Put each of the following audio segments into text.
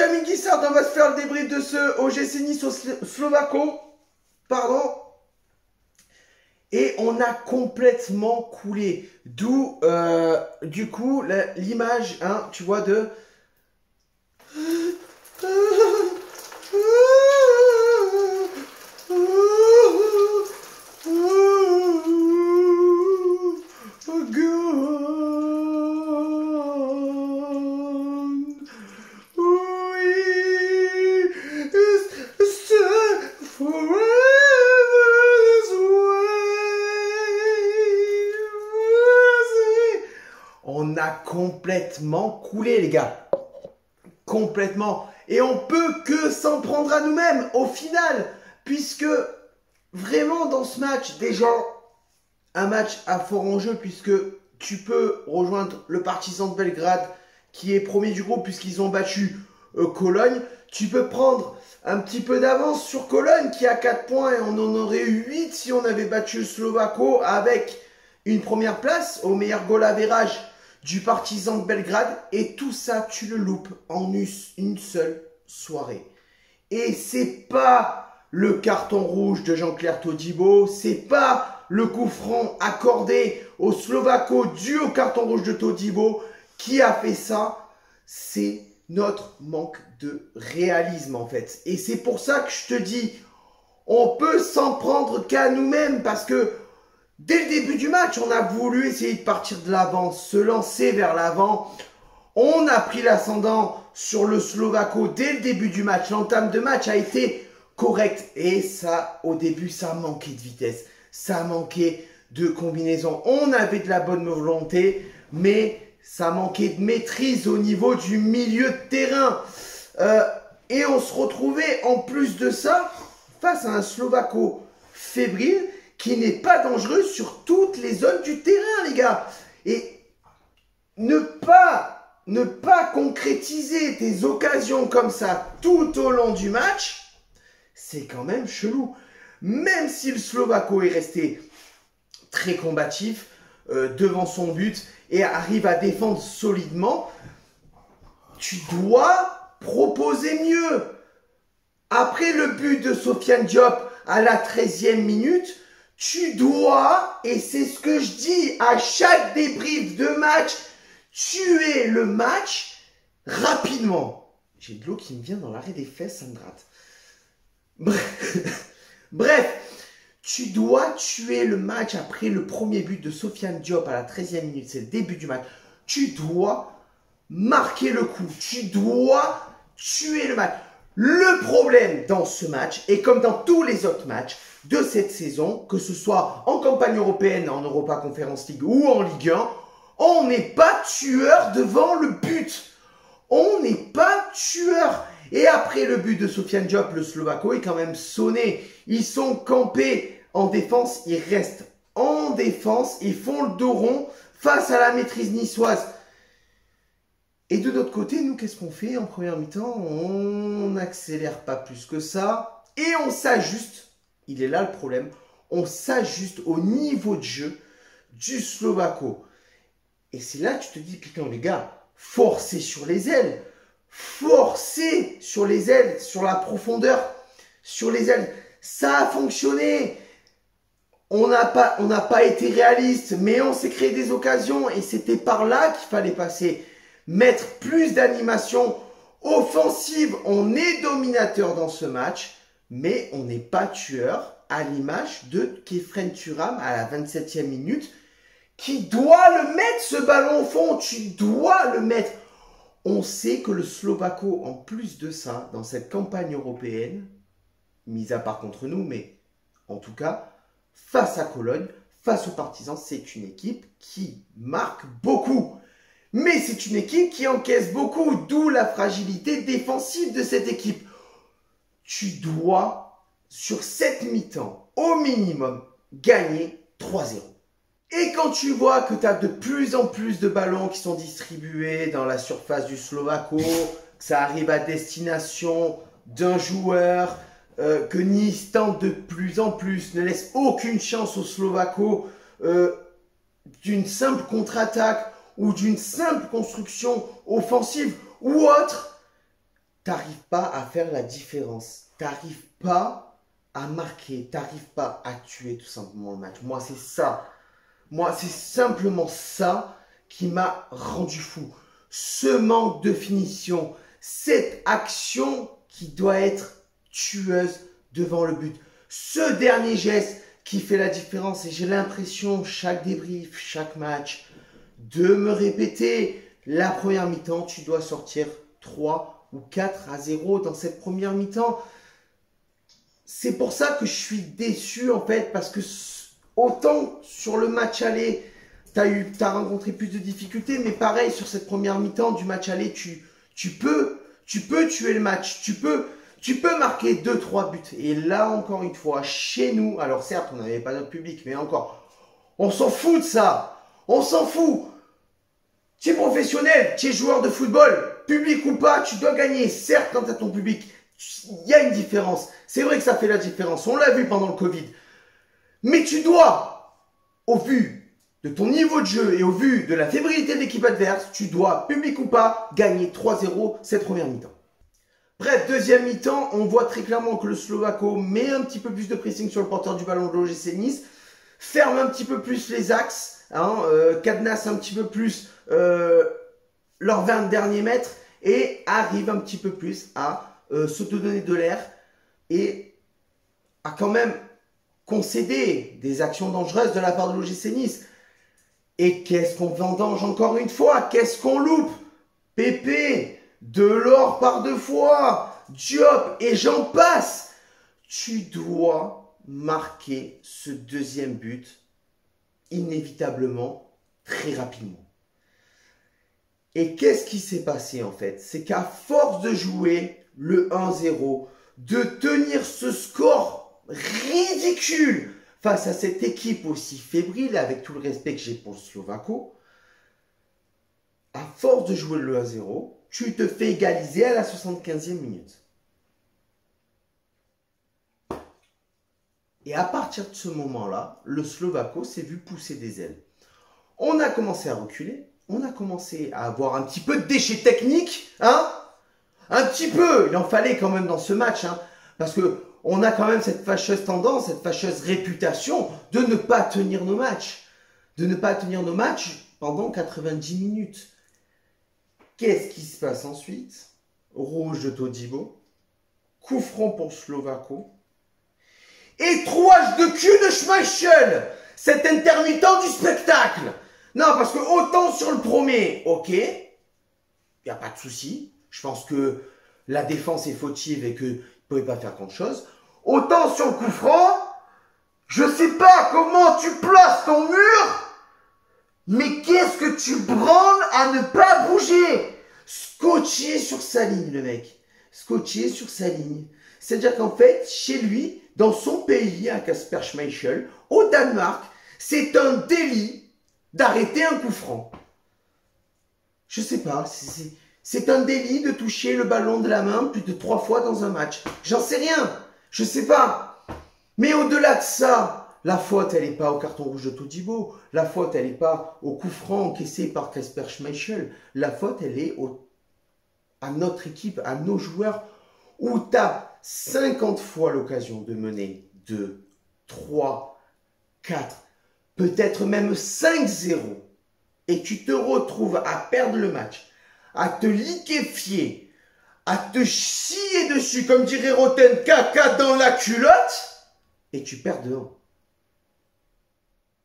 Benjamin Guissard, on va se faire le débrief de ce OGC Nice au Slovako. Pardon. Et on a complètement coulé. D'où, du coup, l'image, hein, tu vois, de... On a complètement coulé, les gars. Complètement. Et on peut que s'en prendre à nous-mêmes au final. Puisque vraiment dans ce match, déjà, un match à fort enjeu. Puisque tu peux rejoindre le Partizan de Belgrade qui est premier du groupe puisqu'ils ont battu Cologne. Tu peux prendre un petit peu d'avance sur Cologne qui a 4 points et on en aurait eu 8 si on avait battu le Slovako avec une première place au meilleur goal average du Partizan de Belgrade. Et tout ça, tu le loupes en une seule soirée. Et c'est pas le carton rouge de Jean-Claire Todibo, c'est pas le coup franc accordé au Slovako dû au carton rouge de Todibo qui a fait ça, c'est notre manque de réalisme en fait. Et c'est pour ça que je te dis, on peut s'en prendre qu'à nous-mêmes parce que dès le début du match, on a voulu essayer de partir de l'avant, se lancer vers l'avant. On a pris l'ascendant sur le Slovako dès le début du match. L'entame de match a été correcte. Et ça, au début, ça manquait de vitesse. Ça manquait de combinaison. On avait de la bonne volonté, mais ça manquait de maîtrise au niveau du milieu de terrain. Et on se retrouvait en plus de ça face à un Slovako fébrile qui n'est pas dangereux sur toutes les zones du terrain, les gars. Et ne pas concrétiser tes occasions comme ça tout au long du match, c'est quand même chelou. Même si le Slovako est resté très combatif devant son but et arrive à défendre solidement, tu dois proposer mieux. Après le but de Sofiane Diop à la 13e minute, tu dois, et c'est ce que je dis à chaque débrief de match, tuer le match rapidement. J'ai de l'eau qui me vient dans l'arrêt des fesses, ça me gratte. Bref, tu dois tuer le match après le premier but de Sofiane Diop à la 13e minute, c'est le début du match. Tu dois marquer le coup, tu dois tuer le match. Le problème dans ce match, et comme dans tous les autres matchs de cette saison, que ce soit en campagne européenne, en Europa Conference League ou en Ligue 1, on n'est pas tueur devant le but. On n'est pas tueur. Et après le but de Sofiane Diop, le Slovako est quand même sonné. Ils sont campés en défense, ils restent en défense, ils font le dos rond face à la maîtrise niçoise. Et de notre côté, nous, qu'est-ce qu'on fait en première mi-temps? On n'accélère pas plus que ça. Et on s'ajuste, il est là le problème, on s'ajuste au niveau de jeu du Slovako. Et c'est là que tu te dis, putain les gars, forcez sur les ailes. Forcez sur les ailes, sur la profondeur, sur les ailes. Ça a fonctionné. On n'a pas été réaliste, mais on s'est créé des occasions. Et c'était par là qu'il fallait passer. Mettre plus d'animation offensive. On est dominateur dans ce match, mais on n'est pas tueur, à l'image de Khéphren Thuram à la 27e minute, qui doit le mettre, ce ballon au fond. Tu dois le mettre. On sait que le Slovako, en plus de ça, dans cette campagne européenne, mis à part contre nous, mais en tout cas, face à Cologne, face aux Partisans, c'est une équipe qui marque beaucoup. Mais c'est une équipe qui encaisse beaucoup, d'où la fragilité défensive de cette équipe. Tu dois, sur cette mi-temps, au minimum, gagner 3-0. Et quand tu vois que tu as de plus en plus de ballons qui sont distribués dans la surface du Slovako, que ça arrive à destination d'un joueur, que Nice tente de plus en plus, ne laisse aucune chance aux Slovako d'une simple contre-attaque ou d'une simple construction offensive ou autre, t'arrives pas à faire la différence. T'arrives pas à marquer. T'arrives pas à tuer tout simplement le match. Moi, c'est ça. Moi, c'est simplement ça qui m'a rendu fou. Ce manque de finition. Cette action qui doit être tueuse devant le but. Ce dernier geste qui fait la différence. Et j'ai l'impression, chaque débrief, chaque match, de me répéter, la première mi-temps, tu dois sortir 3 ou 4-0 dans cette première mi-temps. C'est pour ça que je suis déçu en fait, parce que autant sur le match aller, t'as rencontré plus de difficultés, mais pareil sur cette première mi-temps du match aller, tu peux tuer le match, tu peux marquer 2-3 buts. Et là encore une fois, chez nous, alors certes on n'avait pas notre public, mais encore, on s'en fout de ça, on s'en fout. Tu es professionnel, tu es joueur de football, public ou pas, tu dois gagner. Certes, quand tu as ton public, il y a une différence. C'est vrai que ça fait la différence. On l'a vu pendant le Covid. Mais tu dois, au vu de ton niveau de jeu et au vu de la fébrilité de l'équipe adverse, tu dois, public ou pas, gagner 3-0 cette première mi-temps. Bref, deuxième mi-temps, on voit très clairement que le Slovako met un petit peu plus de pressing sur le porteur du ballon de l'OGC Nice, ferme un petit peu plus les axes, cadenasse un petit peu plus leurs 20 derniers mètres et arrive un petit peu plus à se donner de l'air et à quand même concéder des actions dangereuses de la part de l'OGC Nice. Et qu'est-ce qu'on vendange encore une fois? Qu'est-ce qu'on loupe? Pépé, Delors par 2 fois, Diop et j'en passe. Tu dois marquer ce deuxième but inévitablement, très rapidement. Et qu'est-ce qui s'est passé en fait? C'est qu'à force de jouer le 1-0, de tenir ce score ridicule face à cette équipe aussi fébrile, avec tout le respect que j'ai pour le Slovako, à force de jouer le 1-0, tu te fais égaliser à la 75e minute. Et à partir de ce moment-là, le Slovako s'est vu pousser des ailes. On a commencé à reculer, on a commencé à avoir un petit peu de déchets techniques, hein? Un petit peu, il en fallait quand même dans ce match, hein? Parce que on a quand même cette fâcheuse tendance, cette fâcheuse réputation de ne pas tenir nos matchs. De ne pas tenir nos matchs pendant 90 minutes. Qu'est-ce qui se passe ensuite? Rouge de Todibo, coup franc pour Slovako, et trouage de cul de Schmeichel, cet intermittent du spectacle. Non, parce que autant sur le premier, ok, il n'y a pas de souci. Je pense que la défense est fautive et qu'il ne pouvait pas faire grand-chose. Autant sur le coup franc, je ne sais pas comment tu places ton mur, mais qu'est-ce que tu branles à ne pas bouger? Scotché sur sa ligne, le mec. Scotché sur sa ligne. C'est-à-dire qu'en fait, chez lui, dans son pays, à Kasper Schmeichel, au Danemark, c'est un délit d'arrêter un coup franc. Je sais pas, c'est un délit de toucher le ballon de la main plus de 3 fois dans un match. J'en sais rien, je sais pas. Mais au-delà de ça, la faute, elle n'est pas au carton rouge de Todibo. La faute, elle n'est pas au coup franc encaissé par Kasper Schmeichel. La faute, elle est à notre équipe, à nos joueurs, où tu as 50 fois l'occasion de mener 2, 3, 4, peut-être même 5-0. Et tu te retrouves à perdre le match, à te liquéfier, à te chier dessus, comme dirait Roten, caca dans la culotte, et tu perds 2-1.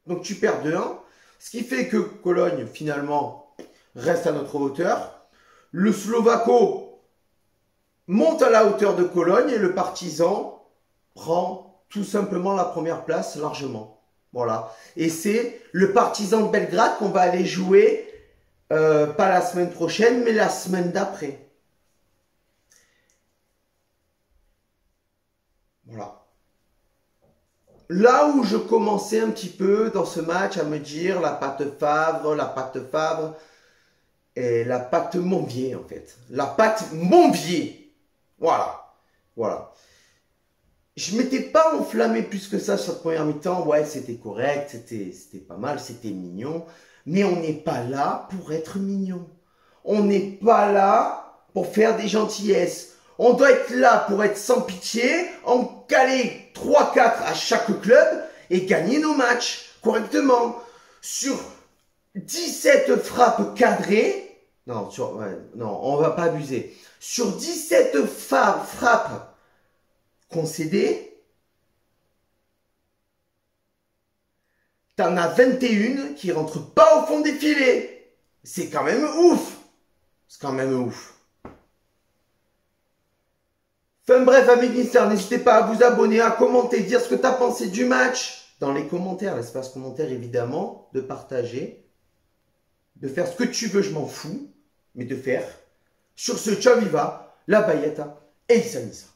Donc tu perds 2-1, ce qui fait que Cologne, finalement, reste à notre hauteur. Le Slovako monte à la hauteur de Cologne et le Partizan prend tout simplement la première place largement. Voilà. Et c'est le Partizan de Belgrade qu'on va aller jouer, pas la semaine prochaine, mais la semaine d'après. Voilà. Là où je commençais un petit peu dans ce match à me dire la patte Favre et la patte Monvier en fait. La patte Monvier. Voilà. Voilà. Je ne m'étais pas enflammé plus que ça sur la première mi-temps. Ouais, c'était correct, c'était pas mal, c'était mignon. Mais on n'est pas là pour être mignon. On n'est pas là pour faire des gentillesses. On doit être là pour être sans pitié, en caler 3-4 à chaque club et gagner nos matchs correctement. Sur 17 frappes cadrées, non, non, on va pas abuser. Sur 17 frappes concédées, t'en as 21 qui rentrent pas au fond des filets. C'est quand même ouf. C'est quand même ouf. Enfin bref, amis glisseurs, n'hésitez pas à vous abonner, à commenter, dire ce que tu as pensé du match dans les commentaires, l'espace commentaire évidemment, de partager, de faire ce que tu veux, je m'en fous, mais de faire. Sur ce, ciao viva, la Bayeta et Issa Nissa.